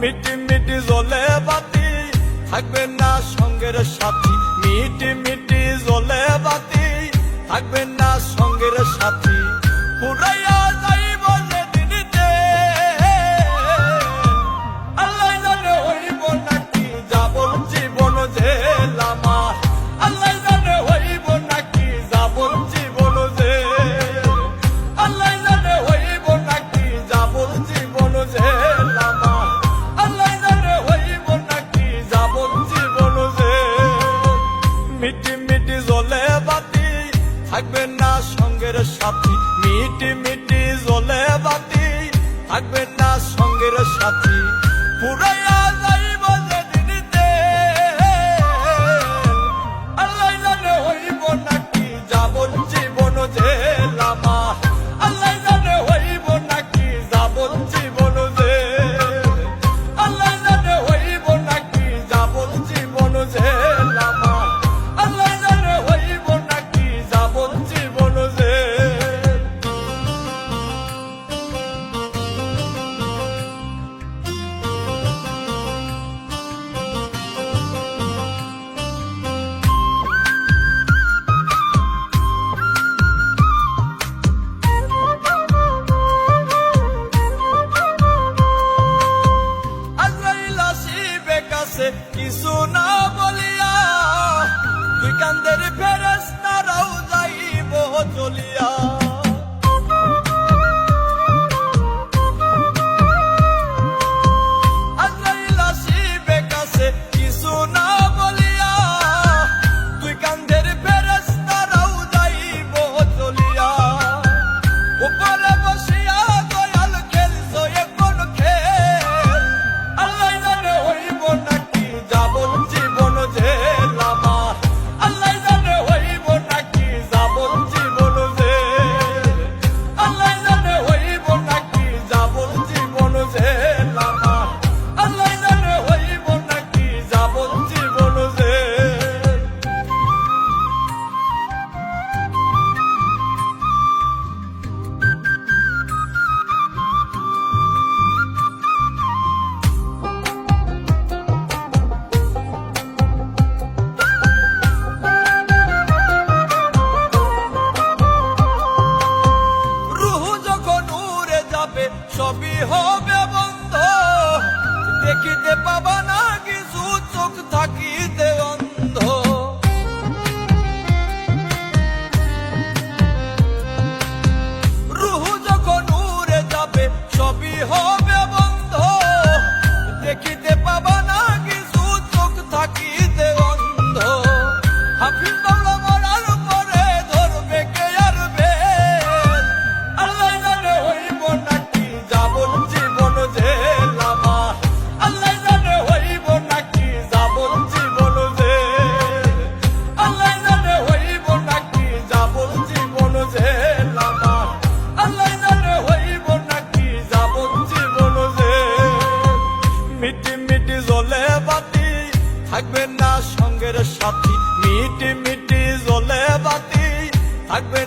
মিটি মিটি জ্বলে বাতি থাকবে না সঙ্গের সাথী, মিটি মিটি জ্বলে বাতি থাকবে না সঙ্গের সাথী। পুরাইয়া যাইব যেদিনতে আল্লাহ জানে হইব নাকি যাবন জীবন জেল আমার, আল্লাহ জানে হইব নাকি যাবন জীবন জেল, আল্লাহ জানে হইব নাকি যাবন জীবন জেল আমার, আল্লাহ জানে হইব নাকি যাবন জীবন জেল। মিটি মিটি জ্বলে বাতি থাকবে না সঙ্গের সাথী, মিটি মিটি জ্বলে বাতি থাকবে না সঙ্গের সাথী। পুরাইয়া যাইব যেদিনতে আল্লাহ জানে হইব নাকি যাবন জীবন জেল আমার, আল্লাহ জানে হইব নাকি যাবন জীবন জেল, আল্লাহ জানে হইব নাকি যাবন জীবন জেল আমার, আল্লাহ জানে হইব নাকি যাবন জীবন জেল। আজরাইল আসিবে কাছে কিছু না বলিয়া, দুই কান্দের ফেরেশতারাও যাইব চলিয়া। আজরাইল আসিবে কাছে কিছু না বলিয়া, দুই কান্দের ফেরেশতারাও যাইব চলিয়া। উপরে বসিয়া দয়াল খেলছো এখন খেল, আল্লাহ জানে হইব নাকি যাবন জীবন জেল আমার, আল্লাহ জানে হইব নাকি যাবন জীবন জেল, আল্লাহ জানে হইব নাকি যাবন জীবন জেল আমার, আল্লাহ জানে হইব নাকি যাবন জীবন জেল। রুহ যখন উড়ে যাবে সবই হবে বন্ধ, দেখিতে পাবা না কিছু চোখ থাকিতে অন্ধ। রুহ যখন উড়ে যাবে সবই হবে বন্ধ, দেখিতে পাবা না কিছু চোখ থাকিতে অন্ধ। হাফিজ বাংলা মরার পরে ধরবে কে আর বেল, আল্লাহ জানে হইব নাকি যাবন জীবন জেল আমার, আল্লাহ জানে হইব নাকি যাবন জীবন জেল, আল্লাহ জানে হইব নাকি যাবন জীবন জেল আমার, আল্লাহ জানে হইব নাকি যাবন জীবন জেল। মিটি মিটি জ্বলে বাতি থাকবে না সঙ্গের সাথী, মিটি মিটি জ্বলে বাতি থাকবে